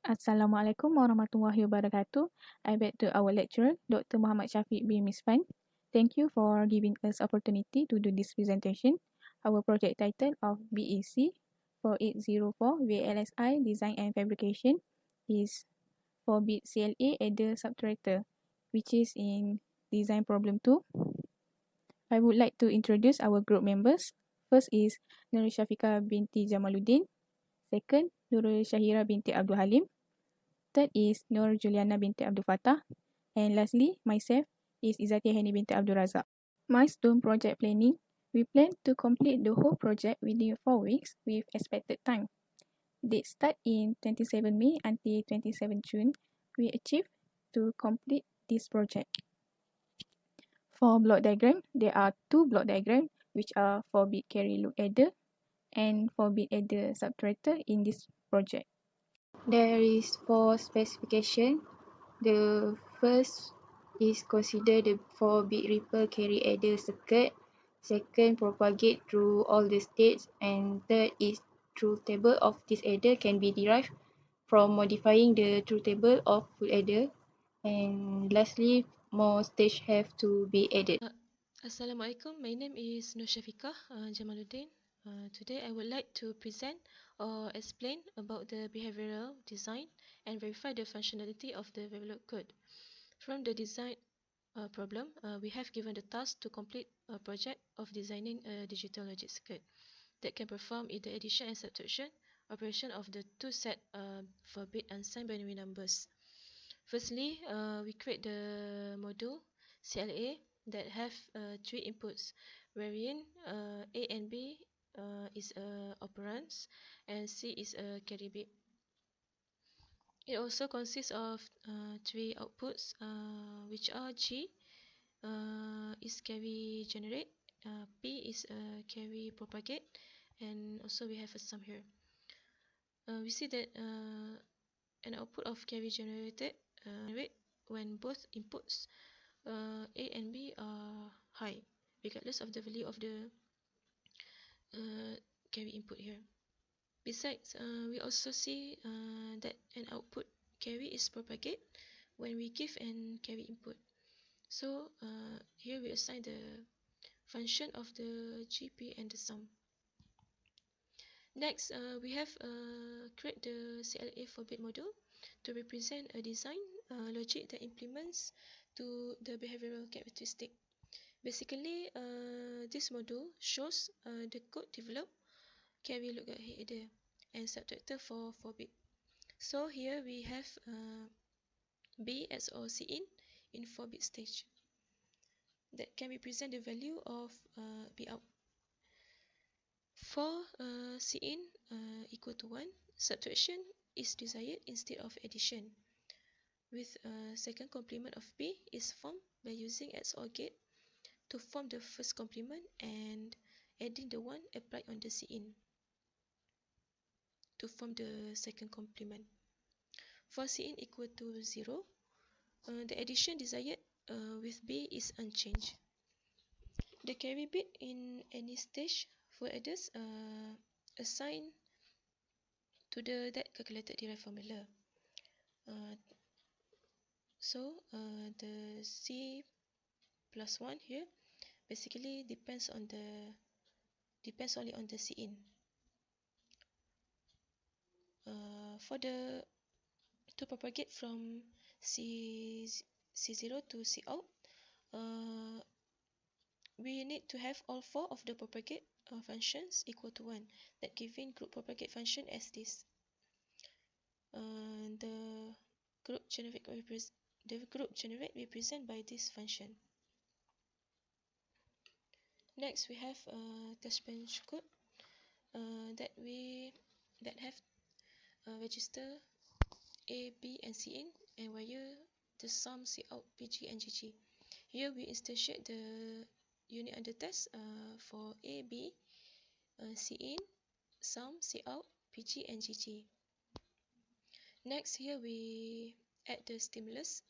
Assalamualaikum warahmatullahi wabarakatuh. I back to our lecturer, Dr. Muhammad Syafiq bin Misfan. Thank you for giving us opportunity to do this presentation. Our project title of BEC 4804 VLSI Design and Fabrication is 4-bit CLA Adder-Subtractor, which is in Design Problem 2. I would like to introduce our group members. First is Nurul Syafiqah binti Jamaluddin. Second, Nurul Syahira binti Abdul Halim. Third is Nur Juliana binti Abdul Fattah. And lastly, myself is Izzati Hani binti Abdul Razak. Milestone project planning. We plan to complete the whole project within 4 weeks with expected time. Date start in 27 May until 27 June. We achieve to complete this project. For block diagram, there are 2 block diagrams which are 4-bit carry loop adder and 4-bit adder subtractor in this project. There is 4 specification. The first is consider the 4-bit ripple carry adder circuit. Second, propagate through all the states. And third is truth table of this adder can be derived from modifying the truth table of full adder. And lastly, more stage have to be added. Assalamualaikum, my name is Nur Syafiqah Jamaluddin. Today I would like to present or explain about the behavioral design and verify the functionality of the Verilog code. From the design problem, we have given the task to complete a project of designing a digital logic circuit that can perform either addition and subtraction operation of the two set 4-bit unsigned binary numbers. Firstly, we create the module CLA that have 3 inputs, wherein A and B is operands and C is a carry bit. It also consists of 3 outputs, which are G is carry generate, P is carry propagate, and also we have a sum here. We see that an output of carry generated when both inputs A and B are high, regardless of the value of the carry input here. Besides, we also see that an output carry is propagate when we give an carry input. So here we assign the function of the GP and the sum. Next, we have create the CLA 4-bit module to represent a design logic that implements to the behavioral characteristic. Basically, this module shows the code developed carry lookup header and subtractor for 4-bit. So here we have B as our Cin in 4-bit stage that can represent the value of B out. For Cin equal to 1, subtraction is desired instead of addition. With second complement of B is formed by using XOR gate to form the first complement and adding the 1 applied on the Cin to form the second complement. For Cin equal to 0, the addition desired with B is unchanged. The carry bit in any stage for adders assigned to the that calculated derived formula. So the C plus 1 here basically depends only on the Cin. For the to propagate from C0 to C out, we need to have all 4 of the propagate functions equal to 1, that giving group propagate function as this. The group generate represent by this function. Next, we have test bench code that have register A, B, and Cin and wire the sum C out, PG, and GG. Here we instantiate the unit under test for A, B, Cin, sum, C out, PG, and GG. Next, here we add the stimulus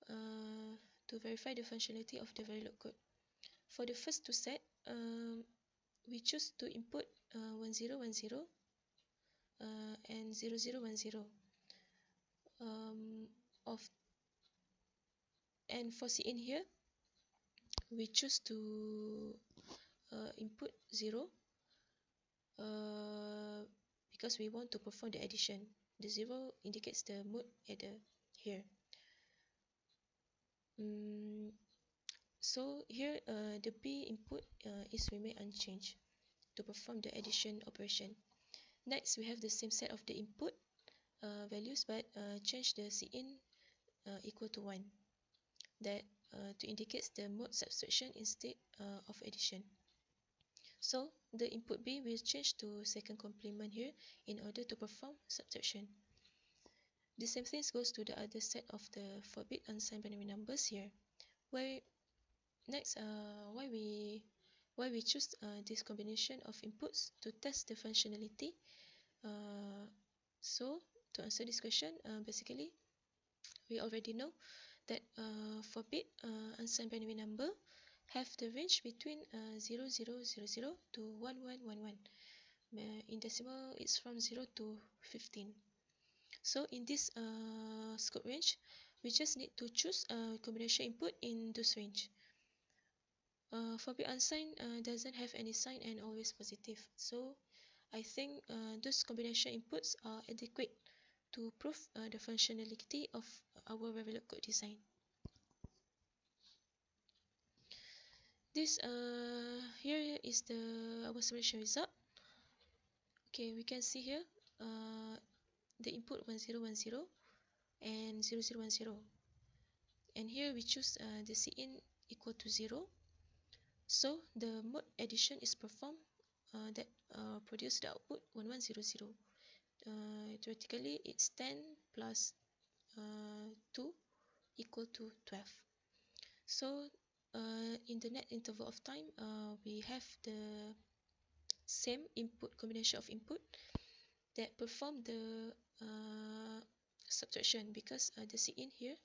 to verify the functionality of the Verilog code. For the first two set, we choose to input 1010 and 0010. of and for Cin here, we choose to input 0 because we want to perform the addition. The 0 indicates the mode adder here. So here the B input is remain unchanged to perform the addition operation. Next, we have the same set of the input values, but change the Cin equal to 1, that to indicate the mode subtraction instead of addition. So the input B will change to second complement here in order to perform subtraction. The same thing goes to the other set of the 4-bit unsigned binary numbers here. Why next why we choose this combination of inputs to test the functionality. So to answer this question, basically we already know that 4-bit unsigned binary number have the range between 0000 to 1111. In decimal, it's from 0 to 15. So in this scope range, we just need to choose a combination input in those range. 4-bit unsigned doesn't have any sign and always positive. So I think those combination inputs are adequate to prove the functionality of our Verilog code design. This here is our simulation result. Okay, we can see here the input 1010 and 0010, and here we choose the Cin equal to 0. So the mode addition is performed that produce the output 1100. Theoretically, it's 10 plus 2 equal to 12. So in the net interval of time, we have the same input combination of input that perform the subtraction, because the Cin here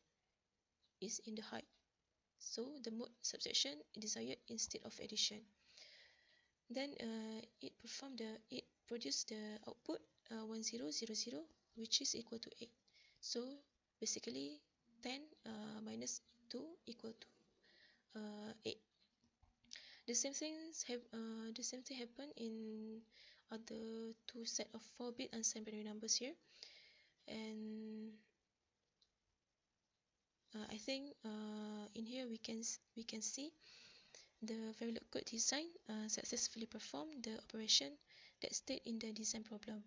is in the height. So the mode subtraction desired instead of addition. Then it produced the output 1000, which is equal to 8. So basically 10 minus 2 equal to 8. The same thing happened in other two set of 4-bit unsigned binary numbers here, and I think in here we can see the Verilog code design successfully performed the operation that stated in the design problem.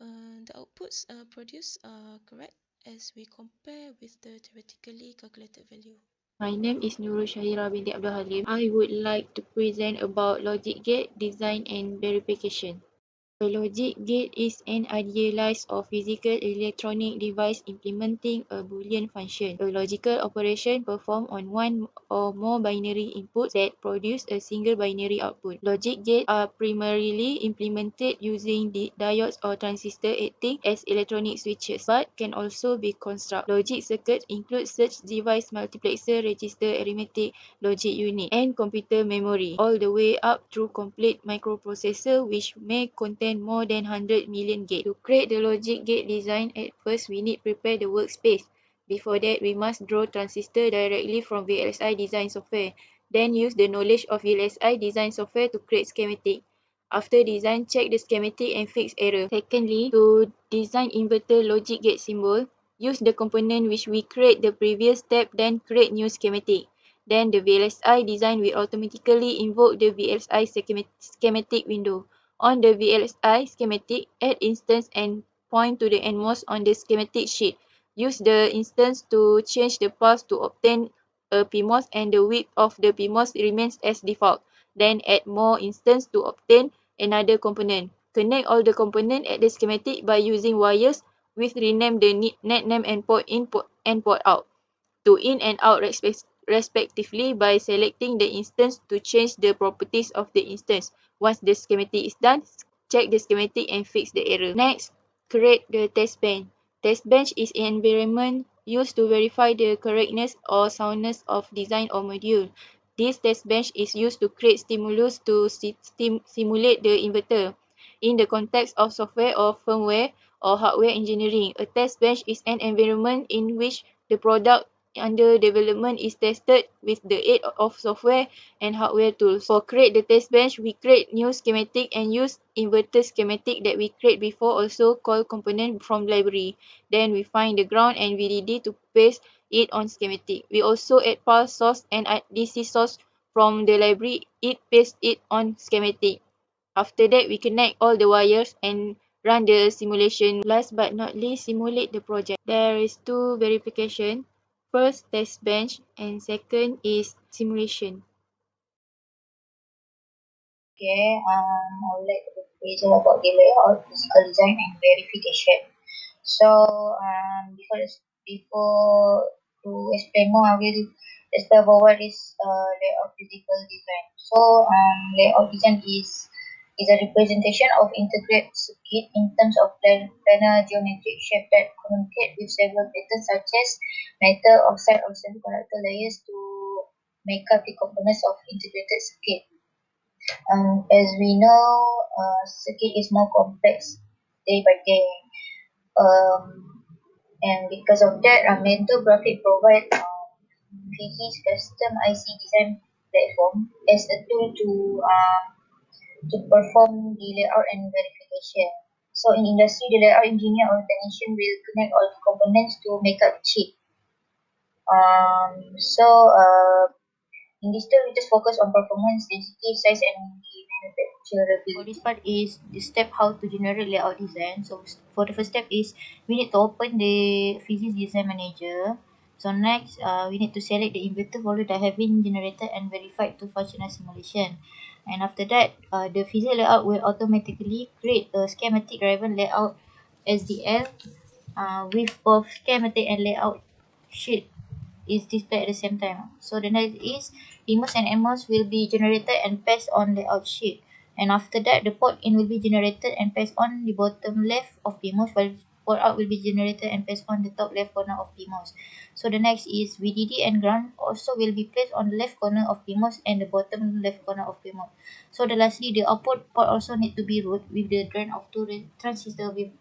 The outputs produced are correct as we compare with the theoretically calculated value. My name is Nurul Shahira binti Abdul Halim. I would like to present about logic gate design and verification. A logic gate is an idealized or physical electronic device implementing a Boolean function, a logical operation performed on one or more binary inputs that produce a single binary output. Logic gates are primarily implemented using diodes or transistors acting as electronic switches, but can also be constructed. Logic circuits include such device multiplexer, register, arithmetic, logic unit, and computer memory, all the way up through complete microprocessor, which may contain more than 100 million gates. To create the logic gate design, at first we need prepare the workspace. Before that, we must draw transistor directly from VLSI design software. Then use the knowledge of VLSI design software to create schematic. After design, check the schematic and fix error. Secondly, to design inverter logic gate symbol, use the component which we create the previous step, then create new schematic. Then the VLSI design will automatically invoke the VLSI schematic window. On the VLSI schematic, add instance and point to the NMOS on the schematic sheet. Use the instance to change the path to obtain a PMOS, and the width of the PMOS remains as default. Then add more instance to obtain another component. Connect all the components at the schematic by using wires with rename the net name and port in and port out to in and out respectively by selecting the instance to change the properties of the instance. Once the schematic is done, check the schematic and fix the error. Next, create the test bench. Test bench is an environment used to verify the correctness or soundness of design or module. This test bench is used to create stimulus to simulate the inverter. In the context of software or firmware, or hardware engineering. A test bench is an environment in which the product under development is tested with the aid of software and hardware tools. For create the test bench, we create new schematic and use inverter schematic that we create before, also called component from library. Then we find the ground and VDD to paste it on schematic. We also add pulse source and DC source from the library. It paste it on schematic. After that, we connect all the wires and run the simulation. Last but not least, simulate the project. There is two verification. First, test bench, and second is simulation. Okay, I would like to present about the layout, physical design, and verification. So, before to explain more, I will explain about what is layout physical design. So, layout design is a representation of integrated circuit in terms of planar geometric shape that communicate with several patterns such as metal, oxide, or semiconductor layers to make up the components of integrated circuit. As we know, circuit is more complex day by day. And because of that, Mentor Graphic provide PG's custom IC design platform as a tool to perform the layout and verification. So in industry, the layout engineer or technician will connect all the components to make up the chip. So in this tool, we just focus on performance, density, size, and the manufacturability. For this part is the step how to generate layout design. So for the first step is we need to open the physics design manager. So next, we need to select the inverter folder that have been generated and verified to functional simulation. And after that, the physics layout will automatically create a schematic driven layout SDL with both schematic and layout sheet is displayed at the same time. So the next is PMOS and NMOS will be generated and passed on the out sheet. And after that, the port in will be generated and passed on the bottom left of PMOS, while port out will be generated and passed on the top left corner of PMOS. So the next is VDD and ground also will be placed on the left corner of PMOS and the bottom left corner of PMOS. So the lastly, the output port also need to be routed with the drain of two transistor with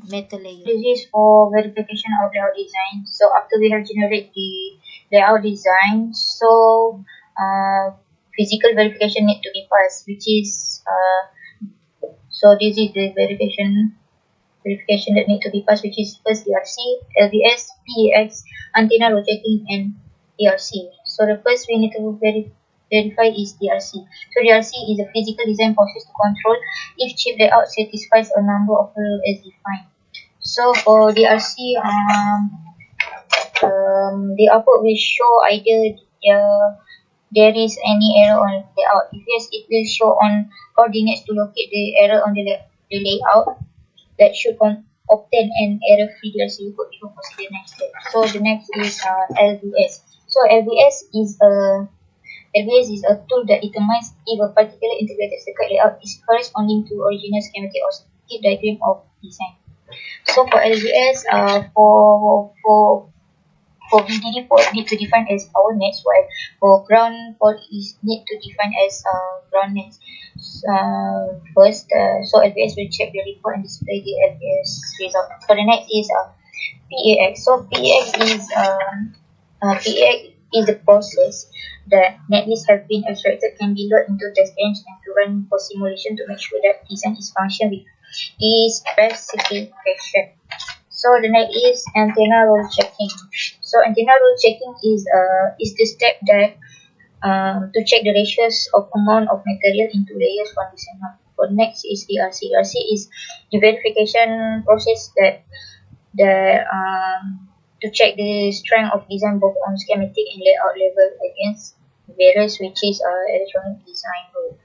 metal layer. This is for verification of layout design. So after we have generated the layout design, so physical verification need to be passed, which is so this is the verification that need to be passed, which is first ERC, LVS, PAX, antenna rotating, and ERC. So the first we need to verify is DRC. So DRC is a physical design process to control if chip layout satisfies a number of rules as defined. So for DRC, the output will show either there is any error on layout. If yes, it will show on coordinates to locate the error on the layout that should obtain an error-free DRC. You could proceed the next step. So the next is LVS. So LVS is a tool that determines if a particular integrated circuit layout is corresponding to original schematic or circuit diagram of design. So for LVS, for VDD port need to define as power nets, while for ground port is need to define as ground nets. First, so LVS will check the report and display the LVS result. So the next is PAX. So PAX is the process that netlists have been extracted can be loaded into test bench and to run for simulation to make sure that design is function with its specification. So the next is antenna roll checking. So antenna roll checking is the step that to check the ratios of amount of material into layers for design. For next is ERC. ERC is the verification process that to check the strength of design both on schematic and layout level against various which is electronic design rule.